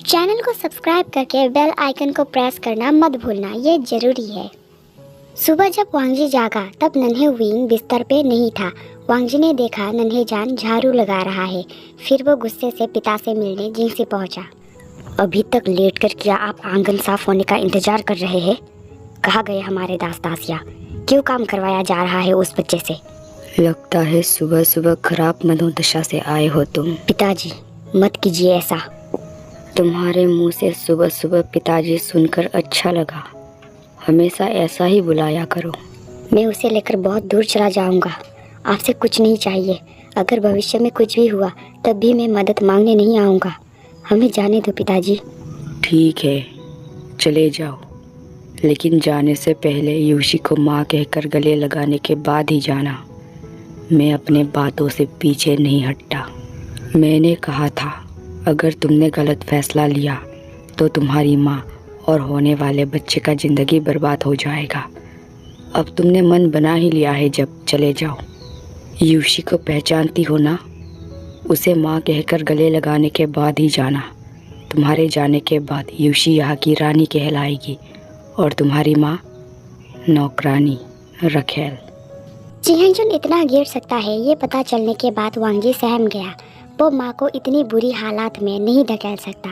Channel को subscribe करके bell icon को प्रेस करना मत भूलना, ये जरूरी है। सुबह जब वांगजी जागा तब नन्हे विंग बिस्तर पे नहीं था। वांगजी ने देखा नन्हे जान झाड़ू लगा रहा है। फिर वो गुस्से से पिता से मिलने जिंग से पहुंचा। अभी तक लेट कर क्या आप आंगन साफ होने का इंतजार कर रहे हैं? कहाँ गए हमारे दास दासिया? क्यों काम करवाया जा रहा है उस बच्चे से? लगता है सुबह सुबह खराब मनोदशा से आए हो तुम। पिताजी मत कीजिए ऐसा। तुम्हारे मुंह से सुबह सुबह पिताजी सुनकर अच्छा लगा। हमेशा ऐसा ही बुलाया करो। मैं उसे लेकर बहुत दूर चला जाऊंगा। आपसे कुछ नहीं चाहिए। अगर भविष्य में कुछ भी हुआ तब भी मैं मदद मांगने नहीं आऊंगा। हमें जाने दो पिताजी। ठीक है, चले जाओ, लेकिन जाने से पहले यूशी को माँ कहकर गले लगाने के बाद ही जाना। मैं अपने बातों से पीछे नहीं हटता। मैंने कहा था अगर तुमने गलत फैसला लिया तो तुम्हारी माँ और होने वाले बच्चे का ज़िंदगी बर्बाद हो जाएगा। अब तुमने मन बना ही लिया है, जब चले जाओ। यूशी को पहचानती हो ना? उसे माँ कहकर गले लगाने के बाद ही जाना। तुम्हारे जाने के बाद यूशी यहाँ की रानी कहलाएगी और तुम्हारी माँ नौकरानी रखेल। चिंगजुन इतना गिर सकता है ये पता चलने के बाद वांगजी सहम गया। वो माँ को इतनी बुरी हालात में नहीं धकेल सकता,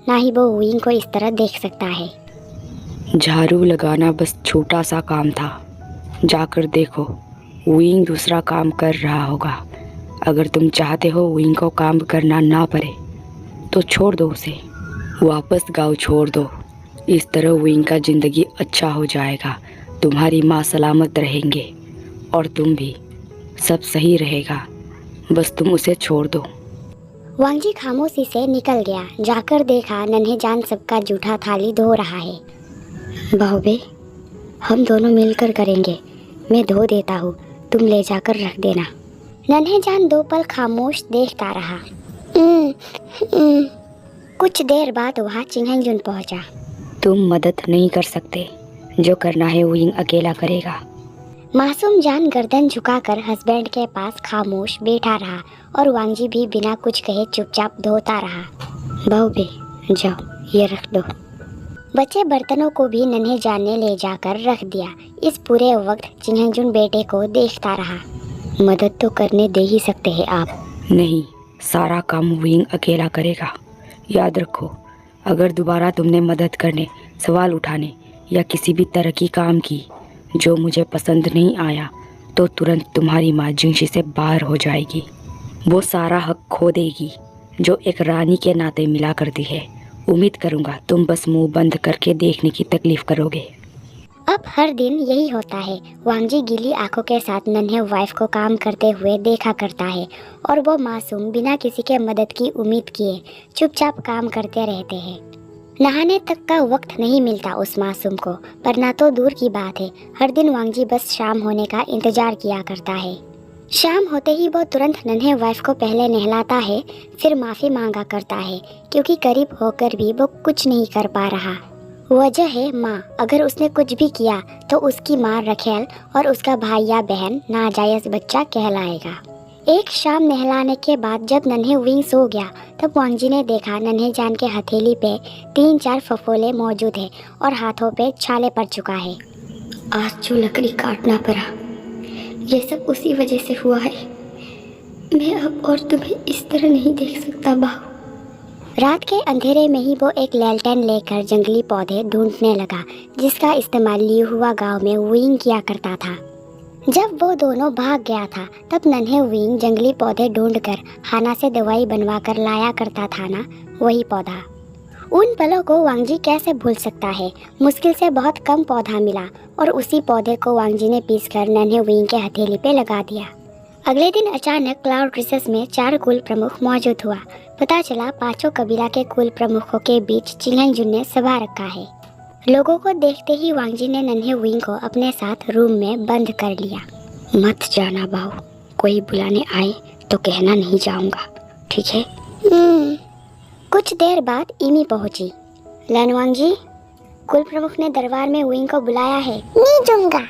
ना ही वो विंग को इस तरह देख सकता है। झाड़ू लगाना बस छोटा सा काम था। जाकर देखो, विंग दूसरा काम कर रहा होगा। अगर तुम चाहते हो विंग को काम करना ना पड़े तो छोड़ दो उसे। वापस गाँव छोड़ दो। इस तरह विंग का ज़िंदगी अच्छा हो जाएगा। तुम्हारी माँ सलामत रहेंगे और तुम भी। सब सही रहेगा। बस तुम उसे छोड़ दो। वांगजी खामोशी से निकल गया। जाकर देखा नन्हे जान सबका जूठा थाली धो रहा है। बाहुबे, हम दोनों मिलकर करेंगे। मैं धो देता हूँ, तुम ले जाकर रख देना। नन्हे जान 2 पल खामोश देखता रहा। कुछ देर बाद वहाँ चिंगजुन पहुँचा। तुम मदद नहीं कर सकते। जो करना है विंग अकेला करेगा। मासूम जान गर्दन झुकाकर हस्बैंड के पास खामोश बैठा रहा और वांगजी भी बिना कुछ कहे चुपचाप धोता रहा। बाहुबे, जाओ ये रख दो। बचे बर्तनों को भी नन्हे जान ने ले जाकर रख दिया। इस पूरे वक्त चिंगजुन बेटे को देखता रहा। मदद तो करने दे ही सकते हैं आप। नहीं, सारा काम विंग अकेला करेगा। याद रखो, अगर दोबारा तुमने मदद करने, सवाल उठाने या किसी भी तरह की काम की जो मुझे पसंद नहीं आया तो तुरंत तुम्हारी माँ जिंगशी से बाहर हो जाएगी। वो सारा हक खो देगी जो एक रानी के नाते मिला करती है। उम्मीद करूँगा तुम बस मुंह बंद करके देखने की तकलीफ करोगे। अब हर दिन यही होता है। वांगजी गीली आंखों के साथ नन्हे वाइफ को काम करते हुए देखा करता है और वो मासूम बिना किसी के मदद की उम्मीद किए चुपचाप काम करते रहते हैं। नहाने तक का वक्त नहीं मिलता उस मासूम को, पर ना तो दूर की बात है। हर दिन वांगजी बस शाम होने का इंतजार किया करता है। शाम होते ही वो तुरंत नन्हे वाइफ को पहले नहलाता है, फिर माफ़ी मांगा करता है क्योंकि करीब होकर भी वो कुछ नहीं कर पा रहा। वजह है माँ। अगर उसने कुछ भी किया तो उसकी माँ रखेल और उसका भाई या बहन नाजायज़ बच्चा कहलाएगा। एक शाम नहलाने के बाद जब नन्हे विंग सो गया तब वांगजी ने देखा नन्हे जान के हथेली पे 3-4 फफोले मौजूद है और हाथों पे छाले पड़ चुका है। आज जो लकड़ी काटना पड़ा, ये सब उसी वजह से हुआ है। मैं अब और तुम्हें इस तरह नहीं देख सकता बाहु। रात के अंधेरे में ही वो एक लैलटेन लेकर जंगली पौधे ढूंढने लगा जिसका इस्तेमाल लियुहुआ गांव में विंग किया करता था। जब वो दोनों भाग गया था तब नन्हे विंग जंगली पौधे ढूंढकर हाना से दवाई बनवा कर लाया करता था ना, वही पौधा। उन पलों को वांगजी कैसे भूल सकता है। मुश्किल से बहुत कम पौधा मिला और उसी पौधे को वांगजी ने पीसकर नन्हे विंग के हथेली पे लगा दिया। अगले दिन अचानक क्लाउड रिसेस में 4 कुल प्रमुख मौजूद हुआ। पता चला 5 कबीला के कुल प्रमुखों के बीच चिंगजुन ने सभा रखा है। लोगों को देखते ही वांगजी ने नन्हे विंग को अपने साथ रूम में बंद कर लिया। मत जाना बाहु, कोई बुलाने आए तो कहना नहीं जाऊंगा, ठीक है? कुछ देर बाद इमी पहुंची। लन वांगजी, कुल प्रमुख ने दरबार में विंग को बुलाया है। नहीं जाऊंगा।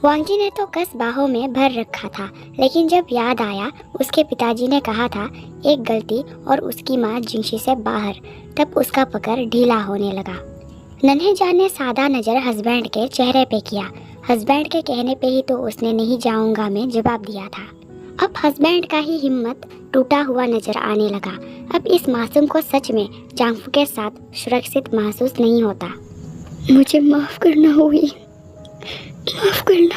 वांगजी ने तो कस बाहों में भर रखा था, लेकिन जब याद आया उसके पिताजी ने कहा था एक गलती और उसकी माँ जिंशी से बाहर, तब उसका पकड़ ढीला होने लगा। नन्हे जान ने सादा नज़र हस्बैंड के चेहरे पे किया। हस्बैंड के कहने पे ही तो उसने नहीं जाऊंगा में जवाब दिया था। अब हस्बैंड का ही हिम्मत टूटा हुआ नजर आने लगा। अब इस मासूम को सच में जांगफू के साथ सुरक्षित महसूस नहीं होता। मुझे माफ करना हुई, माफ करना।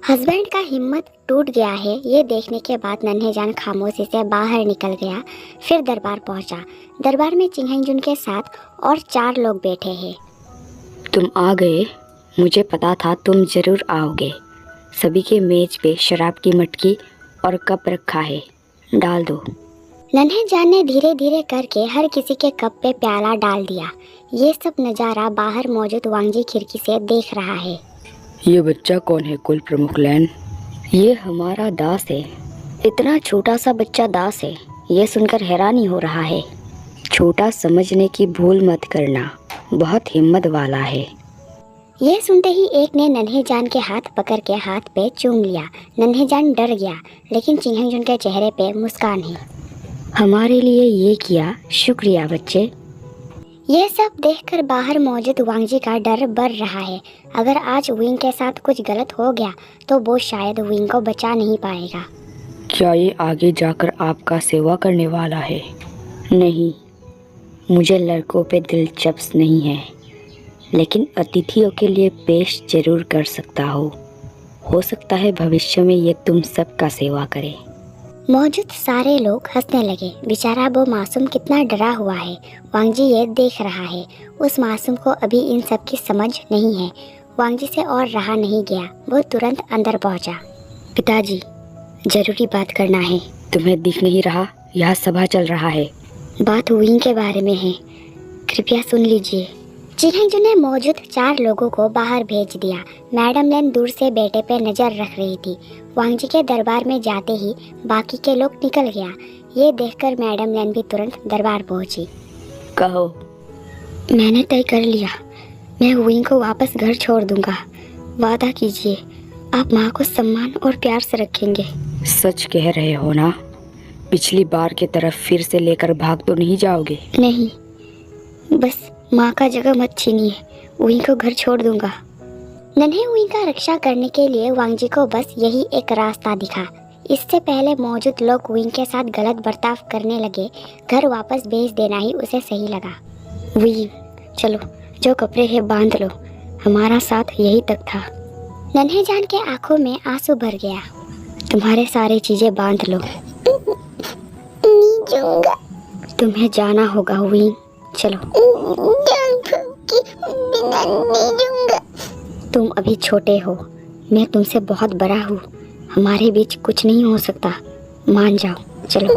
हस्बैंड का हिम्मत टूट गया है ये देखने के बाद नन्हे जान खामोशी से बाहर निकल गया। फिर दरबार पहुंचा। दरबार में चिंगहेंजुन के साथ और 4 लोग बैठे हैं। तुम आ गए, मुझे पता था तुम जरूर आओगे। सभी के मेज पे शराब की मटकी और कप रखा है, डाल दो। नन्हे जान ने धीरे धीरे करके हर किसी के कप पे प्याला डाल दिया। ये सब नज़ारा बाहर मौजूद वांगजी खिड़की से देख रहा है। ये बच्चा कौन है कुल प्रमुख लैन? ये हमारा दास है। इतना छोटा सा बच्चा दास है, ये सुनकर हैरानी हो रहा है। छोटा समझने की भूल मत करना, बहुत हिम्मत वाला है। ये सुनते ही एक ने नन्हे जान के हाथ पकड़ के हाथ पे चूम लिया। नन्हे जान डर गया, लेकिन चिंगहेंजुन के चेहरे पे मुस्कान है। हमारे लिए ये किया, शुक्रिया बच्चे। ये सब देखकर बाहर मौजूद वांगजी का डर बढ़ रहा है। अगर आज विंग के साथ कुछ गलत हो गया तो वो शायद विंग को बचा नहीं पाएगा। क्या ये आगे जाकर आपका सेवा करने वाला है? नहीं, मुझे लड़कों पे दिलचस्प नहीं है, लेकिन अतिथियों के लिए पेश जरूर कर सकता हो सकता है भविष्य में ये तुम सबका सेवा करे। मौजूद सारे लोग हंसने लगे। बेचारा वो मासूम कितना डरा हुआ है। वांगजी ये देख रहा है। उस मासूम को अभी इन सब की समझ नहीं है। वांगजी से और रहा नहीं गया, वो तुरंत अंदर पहुंचा। पिताजी, जरूरी बात करना है। तुम्हें दिख नहीं रहा? यहाँ सभा चल रहा है। बात विंग के बारे में है, कृपया सुन लीजिए। चिंगहेंजुन ने मौजूद 4 लोगों को बाहर भेज दिया। मैडम लैन दूर से बेटे पे नजर रख रही थी। वांगजी के दरबार में जाते ही बाकी के लोग निकल गया। ये देखकर मैडम लैन भी तुरंत दरबार पहुंची। कहो। मैंने तय कर लिया, मैं विंग को वापस घर छोड़ दूंगा। वादा कीजिए आप माँ को सम्मान और प्यार से रखेंगे। सच कह रहे हो ना? पिछली बार की तरफ फिर से लेकर भाग तो नहीं जाओगे? नहीं, बस माँ का जगह मत छीनिए। विंग को घर छोड़ दूंगा। नन्हे विंग का रक्षा करने के लिए वांगजी को बस यही एक रास्ता दिखा। इससे पहले मौजूद लोग विंग के साथ गलत बर्ताव करने लगे, घर वापस भेज देना ही उसे सही लगा। विंग, चलो, जो कपड़े हैं बांध लो, हमारा साथ यही तक था। नन्हे जान के आंखों में आंसू भर गया। तुम्हारे सारे चीजें बांध लो। नहीं जाऊंगा। तुम्हें जाना होगा विंग, चलो। बिना नहीं जाऊंगा। तुम अभी छोटे हो, मैं तुमसे बहुत बड़ा हूँ। हमारे बीच कुछ नहीं हो सकता, मान जाओ, चलो।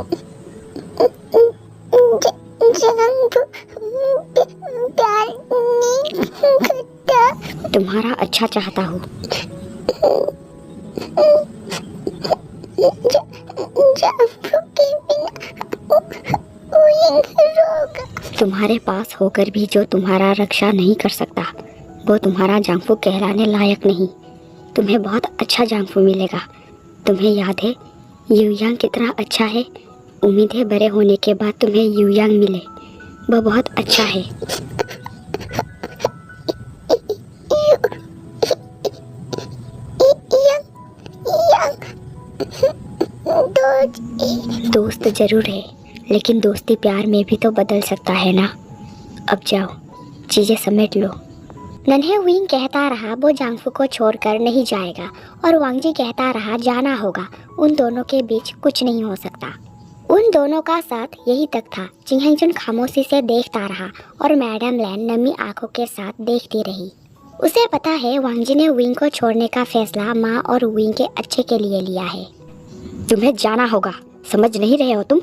प्यार नहीं करता। तुम्हारा अच्छा चाहता हूँ। तुम्हारे पास होकर भी जो तुम्हारा रक्षा नहीं कर सकता, वो तुम्हारा जांगफू कहलाने लायक नहीं। तुम्हें बहुत अच्छा जांगफू मिलेगा। तुम्हें याद है युयांग कितना अच्छा है? उम्मीद है बड़े होने के बाद तुम्हें युयांग मिले, वो बहुत अच्छा है। दोस्त जरूर है, लेकिन दोस्ती प्यार में भी तो बदल सकता है ना। अब जाओ, चीजें समेट लो। नन्हे विंग कहता रहा वो जांगफू को छोड़कर नहीं जाएगा, और वांगजी कहता रहा जाना होगा। उन दोनों के बीच कुछ नहीं हो सकता। उन दोनों का साथ यही तक था। चिंगहेंजुन खामोशी से देखता रहा और मैडम लैन नमी आंखों के साथ देखती रही। उसे पता है वांगजी ने विंग को छोड़ने का फैसला माँ और विंग के अच्छे के लिए लिया है। तुम्हें जाना होगा, समझ नहीं रहे हो तुम?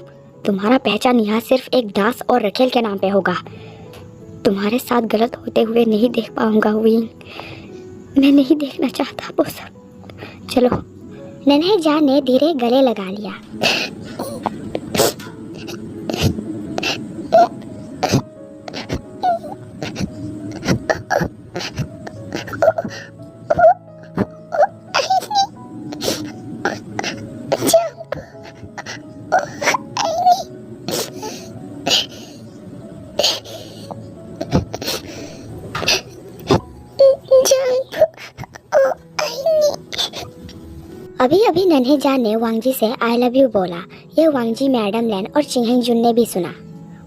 तुम्हारा पहचान यहाँ सिर्फ एक दास और रखेल के नाम पे होगा। तुम्हारे साथ गलत होते हुए नहीं देख पाऊंगा विंग, मैं नहीं देखना चाहता वो सब। चलो। नन्हे जान ने धीरे गले लगा लिया। अभी अभी नन्हे जान ने वांगजी से आई लव यू बोला। यह वांगजी, मैडम लैन और चिंगहें जुन ने भी सुना।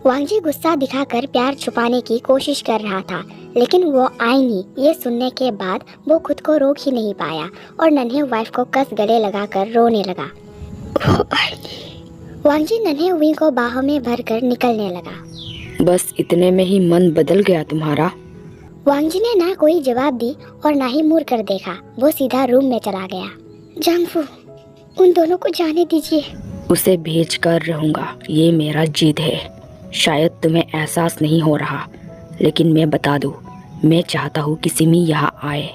वांगजी गुस्सा दिखाकर प्यार छुपाने की कोशिश कर रहा था, लेकिन वो आईनी ये सुनने के बाद वो खुद को रोक ही नहीं पाया और नन्हे वाइफ को कस गले लगाकर रोने लगा। वांगजी नन्हे हुई को बाहों में भरकर निकलने लगा। बस इतने में ही मन बदल गया तुम्हारा? वांगजी ने ना कोई जवाब दी और ना ही मुड़ कर देखा। वो सीधा रूम में चला गया। जांगफू, उन दोनों को जाने दीजिए। उसे भेज कर रहूँगा, ये मेरा जिद है। शायद तुम्हें एहसास नहीं हो रहा, लेकिन मैं बता दूँ, मैं चाहता हूँ कि सिमी यहाँ आए।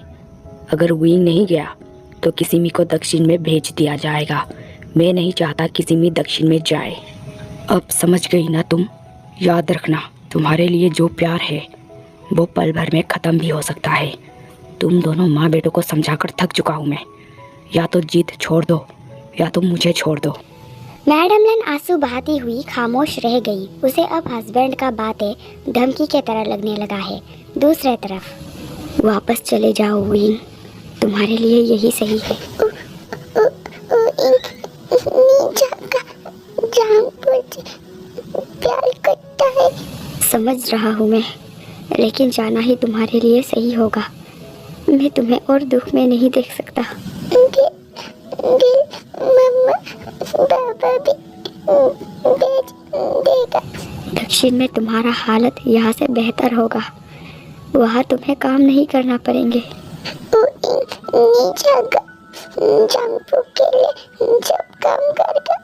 अगर विंग नहीं गया तो किसिमी को दक्षिण में भेज दिया जाएगा। मैं नहीं चाहता कि सिमी दक्षिण में जाए। अब समझ गई ना तुम? याद रखना, तुम्हारे लिए जो प्यार है वो पल भर में ख़त्म भी हो सकता है। तुम दोनों माँ बेटों को समझाकर थक चुका हूँ मैं। या तो जिद छोड़ दो या तो मुझे छोड़ दो। मैडम लैन आंसू बहाती हुई खामोश रह गई। उसे अब हस्बैंड का बातें धमकी के तरह लगने लगा है। दूसरी तरफ, वापस चले जाओ विंग, तुम्हारे लिए यही सही है। प्यार करता है। समझ रहा हूँ मैं, लेकिन जाना ही तुम्हारे लिए सही होगा। मैं तुम्हें और दुख में नहीं देख सकता। मम्मा, पापा भी भेज देगा। दक्षिण में तुम्हारा हालत यहाँ से बेहतर होगा। वहाँ तुम्हें काम नहीं करना पड़ेंगे। जांगफू के लिए जब काम करेगा,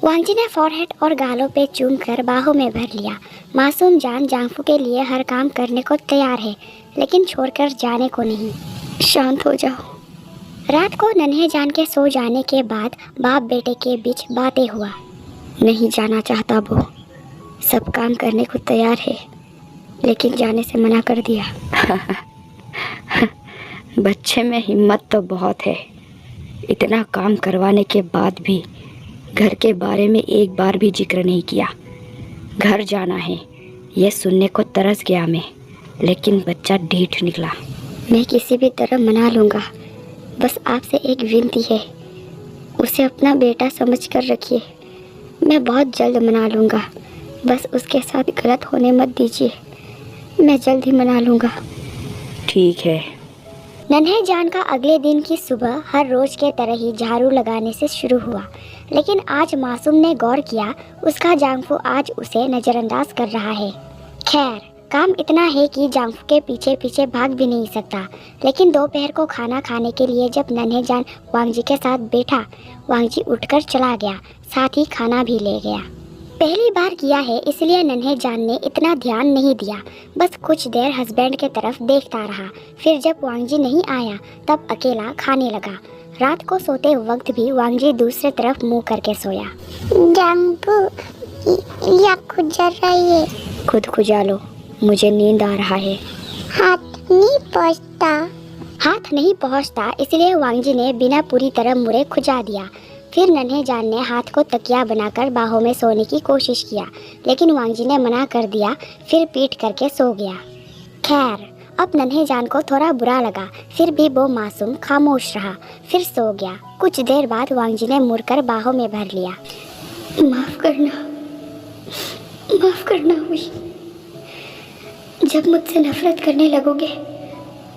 वांगजी ने फॉरहेड और गालों पे चूम कर बाहों में भर लिया। मासूम जान जांगफू के लिए हर काम करने को तैयार है, लेकिन छोड़कर जाने को नहीं। शांत हो जाओ। रात को नन्हे जान के सो जाने के बाद बाप बेटे के बीच बातें हुआ। नहीं जाना चाहता वो, सब काम करने को तैयार है, लेकिन जाने से मना कर दिया। बच्चे में हिम्मत तो बहुत है। इतना काम करवाने के बाद भी घर के बारे में एक बार भी जिक्र नहीं किया। घर जाना है ये सुनने को तरस गया मैं, लेकिन बच्चा ढीठ निकला। मैं किसी भी तरह मना लूँगा। बस आपसे एक विनती है, उसे अपना बेटा समझ कर रखिए। मैं बहुत जल्द मना लूँगा, बस उसके साथ गलत होने मत दीजिए। मैं जल्द ही मना लूँगा। ठीक है। नन्हे जान का अगले दिन की सुबह हर रोज के तरह ही झाड़ू लगाने से शुरू हुआ, लेकिन आज मासूम ने गौर किया उसका जांगफू आज उसे नज़रअंदाज कर रहा है। खैर, काम इतना है कि जांगफू के पीछे पीछे भाग भी नहीं सकता। लेकिन दोपहर को खाना खाने के लिए जब नन्हे जान वांगजी के साथ बैठा, वांगजी उठकर चला गया, साथ ही खाना भी ले गया। पहली बार किया है, इसलिए नन्हे जान ने इतना ध्यान नहीं दिया। बस कुछ देर हस्बैंड के तरफ देखता रहा। फिर जब वांगजी नहीं आया तब अकेला खाने लगा। रात को सोते वक्त भी वांगजी दूसरे तरफ मुंह करके सोया। जांगफू, या खुजा रही है। खुद खुजा लो, मुझे नींद आ रहा है। हाथ नहीं पहुँचता, इसलिए वांगजी ने बिना पूरी तरह मुड़े खुजा दिया। फिर नन्हे जान ने हाथ को तकिया बनाकर बाहों में सोने की कोशिश किया, लेकिन वांगजी ने मना कर दिया। फिर पीट करके सो गया। खैर, अब नन्हे जान को थोड़ा बुरा लगा, फिर भी वो मासूम खामोश रहा। फिर सो गया। कुछ देर बाद वांगजी ने मुड़कर बाहों में भर लिया। माफ़ करना हुई। जब मुझसे नफरत करने लगोगे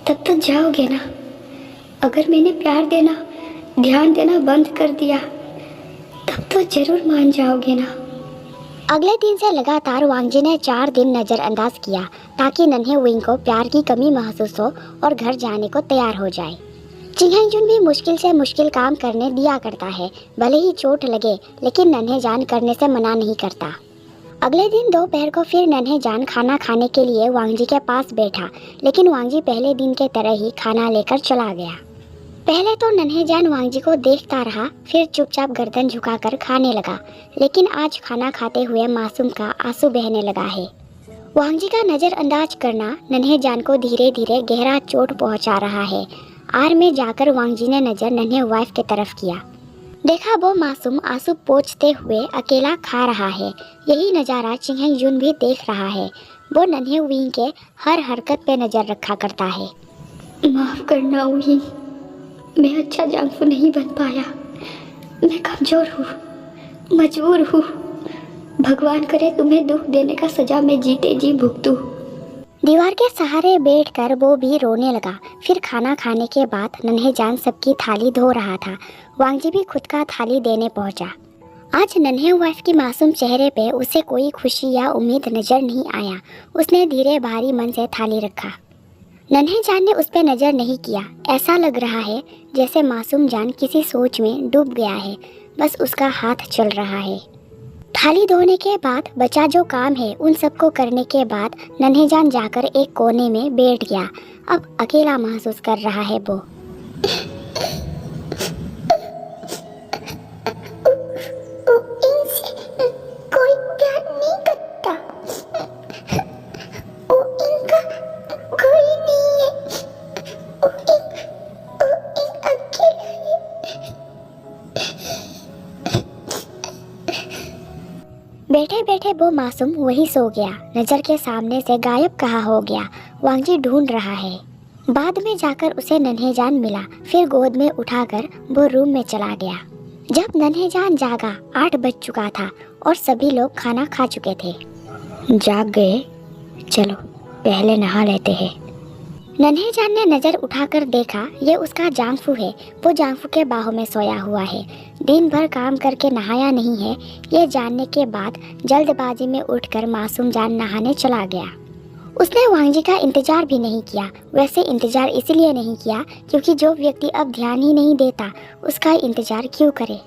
तब तो जाओगे ना। अगर मैंने प्यार देना, ध्यान देना बंद कर दिया तब तो जरूर मान जाओगे ना। अगले दिन से लगातार वांगजी ने 4 दिन नज़रअंदाज किया, ताकि नन्हे विंग को प्यार की कमी महसूस हो और घर जाने को तैयार हो जाए। चिंगहें जुन भी मुश्किल से मुश्किल काम करने दिया करता है, भले ही चोट लगे, लेकिन नन्हे जान करने से मना नहीं करता। अगले दिन दोपहर को फिर नन्हे जान खाना खाने के लिए वांगजी के पास बैठा, लेकिन वांगजी पहले दिन के तरह ही खाना लेकर चला गया। पहले तो नन्हे जान वांगजी को देखता रहा, फिर चुपचाप गर्दन झुकाकर खाने लगा। लेकिन आज खाना खाते हुए मासूम का आंसू बहने लगा है। वांगजी का नज़रअंदाज करना नन्हे जान को धीरे धीरे गहरा चोट पहुंचा रहा है। आर में जाकर वांगजी ने नज़र नन्हे वाइफ की तरफ किया। देखा वो मासूम आंसू पोंछते हुए अकेला खा रहा है। यही नज़ारा चिंग जुन भी देख रहा है। वो नन्हे विंग के हर हरकत पे नज़र रखा करता है। माफ़ करना विंग, मैं अच्छा जांगफू नहीं बन पाया। मैं कमज़ोर हूँ, मजबूर हूँ। भगवान करे तुम्हें दुख देने का सज़ा मैं जीते जी भुगतूं। दीवार के सहारे बैठकर वो भी रोने लगा। फिर खाना खाने के बाद नन्हे जान सबकी थाली धो रहा था। वांगजी भी खुद का थाली देने पहुंचा। आज नन्हे वाइफ की मासूम चेहरे पे उसे कोई खुशी या उम्मीद नजर नहीं आया। उसने धीरे भारी मन से थाली रखा। नन्हे जान ने उस पर नजर नहीं किया। ऐसा लग रहा है जैसे मासूम जान किसी सोच में डूब गया है। बस उसका हाथ चल रहा है। थाली धोने के बाद बचा जो काम है उन सबको करने के बाद नन्हे जान जाकर एक कोने में बैठ गया। अब अकेला महसूस कर रहा है वो। इनसे कोई प्यार नहीं करता। इनका कोई नहीं है। अकेला है। बैठे बैठे वो मासूम वहीं सो गया। नज़र के सामने से गायब कहाँ हो गया। वांगजी ढूंढ रहा है। बाद में जाकर उसे नन्हे जान मिला। फिर गोद में उठाकर वो रूम में चला गया। जब नन्हे जान जागा 8 बज चुका था और सभी लोग खाना खा चुके थे। जाग गए? चलो पहले नहा लेते हैं। नन्हे जान ने नज़र उठाकर देखा ये उसका जांगफू है। वो जांगफू के बाहों में सोया हुआ है। दिन भर काम करके नहाया नहीं है ये जानने के बाद जल्दबाजी में उठकर मासूम जान नहाने चला गया। उसने वांगजी का इंतजार भी नहीं किया। वैसे इंतजार इसलिए नहीं किया क्योंकि जो व्यक्ति अब ध्यान ही नहीं देता उसका इंतजार क्यों करे।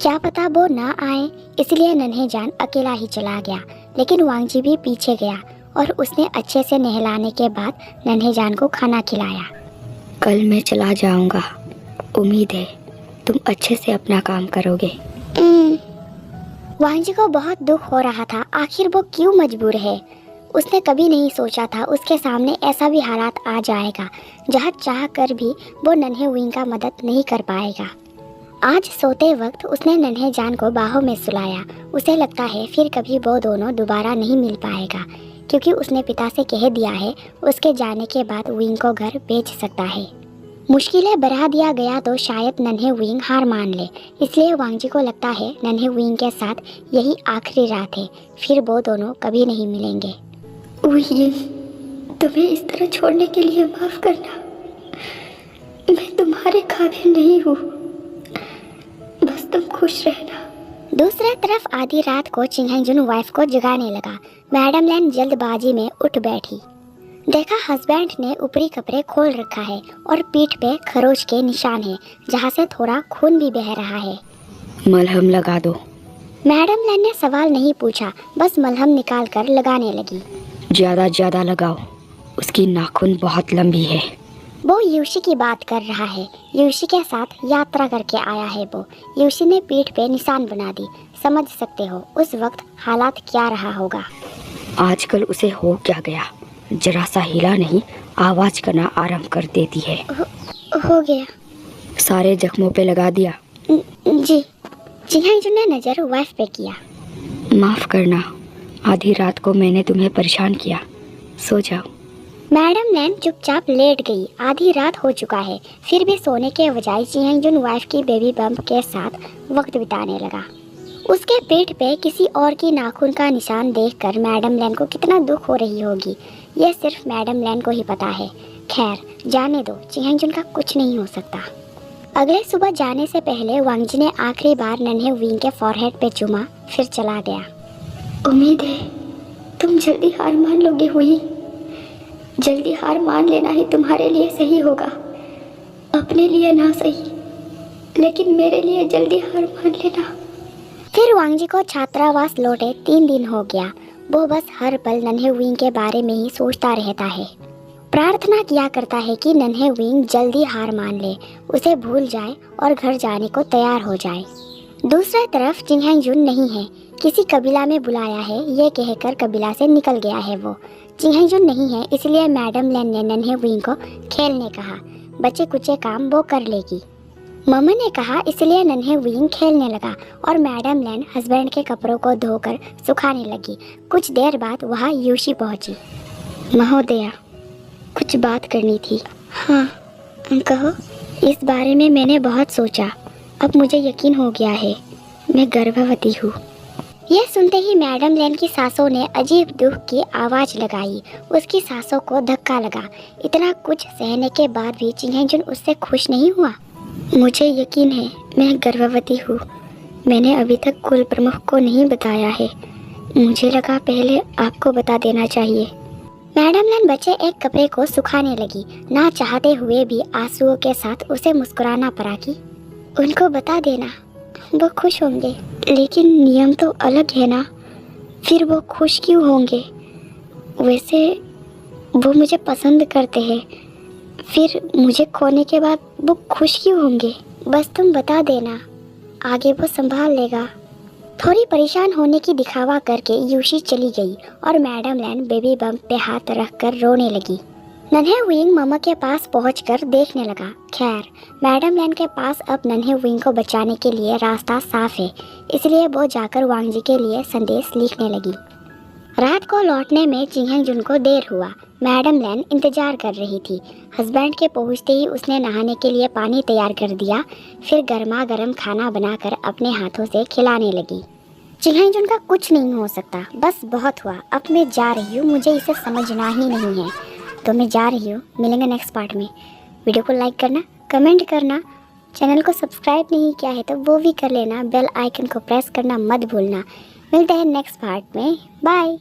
क्या पता वो ना आए, इसलिए नन्हे जान अकेला ही चला गया। लेकिन वांगजी भी पीछे गया और उसने अच्छे से नहलाने के बाद नन्हे जान को खाना खिलाया। कल मैं चला जाऊंगा। उम्मीद है तुम अच्छे से अपना काम करोगे। वांगजी को बहुत दुख हो रहा था। आखिर वो क्यों मजबूर है। उसने कभी नहीं सोचा था उसके सामने ऐसा भी हालात आ जाएगा जहाँ चाह कर भी वो नन्हे विंग का मदद नहीं कर पाएगा। आज सोते वक्त उसने नन्हे जान को बाहों में सुलाया। उसे लगता है फिर कभी वो दोनों दोबारा नहीं मिल पाएगा क्योंकि उसने पिता से कह दिया है उसके जाने के बाद विंग को घर बेच सकता है। मुश्किलें बढ़ा दिया गया तो शायद नन्हे विंग हार मान ले। इसलिए वांगजी को लगता है नन्हे विंग के साथ यही आखिरी रात है। फिर वो दोनों कभी नहीं मिलेंगे। विंग, तुम्हें इस तरह छोड़ने के लिए माफ़ करना। मैं तुम्हारे काबिल नहीं हूँ। बस तुम खुश रहना। दूसरी तरफ आधी रात को चिंग जुन वाइफ को जगाने लगा। मैडम लैन जल्दबाजी में उठ बैठी। देखा हस्बैंड ने ऊपरी कपड़े खोल रखा है और पीठ पे खरोच के निशान है जहाँ से थोड़ा खून भी बह रहा है। मलहम लगा दो। मैडम लैन ने सवाल नहीं पूछा, बस मलहम निकाल कर लगाने लगी। ज़्यादा लगाओ, उसकी नाखून बहुत लंबी है। वो यूशी की बात कर रहा है। यूशी के साथ यात्रा करके आया है वो। यूशी ने पीठ पे निशान बना दी। समझ सकते हो उस वक्त हालात क्या रहा होगा। आजकल उसे हो क्या गया, जरा सा हिला नहीं आवाज़ करना आरंभ कर देती है। हो गया। सारे जख्मों पे लगा दिया? जी। चिंग ने नज़र वाइफ पे किया। माफ़ करना, आधी रात को मैंने तुम्हें परेशान किया। सो जाओ। मैडम लैन चुपचाप लेट गई। आधी रात हो चुका है फिर भी सोने के बजाय चिंग जुन वाइफ की बेबी बम्प के साथ वक्त बिताने लगा। उसके पेट पे किसी और की नाखून का निशान देखकर मैडम लैन को कितना दुख हो रही होगी यह सिर्फ मैडम लैन को ही पता है। खैर जाने दो, चिंग जुन का कुछ नहीं हो सकता। अगले सुबह जाने से पहले वांगजी ने आखिरी बार नन्हे विंग के फॉरहेड पे चूमा, फिर चला गया। उम्मीद है तुम जल्दी हार मान लोगे हुई। जल्दी हार मान लेना ही तुम्हारे लिए सही होगा। अपने लिए ना सही, लेकिन मेरे लिए जल्दी हार मान लेना। फिर वांगजी को छात्रावास लौटे 3 दिन हो गया। वो बस हर पल नन्हे विंग के बारे में ही सोचता रहता है। प्रार्थना किया करता है कि नन्हे विंग जल्दी हार मान ले, उसे भूल जाए और घर जाने को तैयार हो जाए। दूसरी तरफ चिंग जुन नहीं है। किसी कबीला में बुलाया है ये कहकर कबीला से निकल गया है वो। चिंग जुन नहीं है इसलिए मैडम लैन ने नन्हे विंग को खेलने कहा। बचे कुचे काम वो कर लेगी। मम्मा ने कहा, इसलिए नन्हे विंग खेलने लगा और मैडम लैन हस्बैंड के कपड़ों को धोकर सुखाने लगी। कुछ देर बाद वहाँ यूशी पहुँची। महोदया, कुछ बात करनी थी। हाँ कहो। इस बारे में मैंने बहुत सोचा, अब मुझे यकीन हो गया है, मैं गर्भवती हूँ। यह सुनते ही मैडम लैन की सासों ने अजीब दुख की आवाज़ लगाई। उसकी सासों को धक्का लगा। इतना कुछ सहने के बाद भी चिंगहेजुन उससे खुश नहीं हुआ। मुझे यकीन है मैं गर्भवती हूँ। मैंने अभी तक कुल प्रमुख को नहीं बताया है। मुझे लगा पहले आपको बता देना चाहिए। मैडम लैन बचे एक कपड़े को सुखाने लगी। ना चाहते हुए भी आंसुओं के साथ उसे मुस्कुराना पड़ा कि उनको बता देना, वो खुश होंगे। लेकिन नियम तो अलग है ना, फिर वो खुश क्यों होंगे? वैसे वो मुझे पसंद करते हैं, फिर मुझे खोने के बाद वो खुश क्यों होंगे? बस तुम बता देना, आगे वो संभाल लेगा। थोड़ी परेशान होने की दिखावा करके यूशी चली गई और मैडम लैन बेबी बम्प पे हाथ रखकर रोने लगी। नन्हे विंग मम्मा के पास पहुंचकर देखने लगा। खैर, मैडम लैन के पास अब नन्हे विंग को बचाने के लिए रास्ता साफ है, इसलिए वो जाकर वांगजी के लिए संदेश लिखने लगी। रात को लौटने में चिंगहेजुन को देर हुआ। मैडम लैन इंतजार कर रही थी। हस्बैंड के पहुंचते ही उसने नहाने के लिए पानी तैयार कर दिया, फिर गर्मा गर्म खाना बनाकर अपने हाथों से खिलाने लगी। चिंगहेजुन का कुछ नहीं हो सकता, बस बहुत हुआ, अब मैं जा रही हूँ, मुझे इसे समझना ही नहीं है, तो मैं जा रही हूँ। मिलेंगे नेक्स्ट पार्ट में। वीडियो को लाइक करना, कमेंट करना, चैनल को सब्सक्राइब नहीं किया है तो वो भी कर लेना, बेल आइकन को प्रेस करना मत भूलना। मिलते हैं नेक्स्ट पार्ट में। बाय।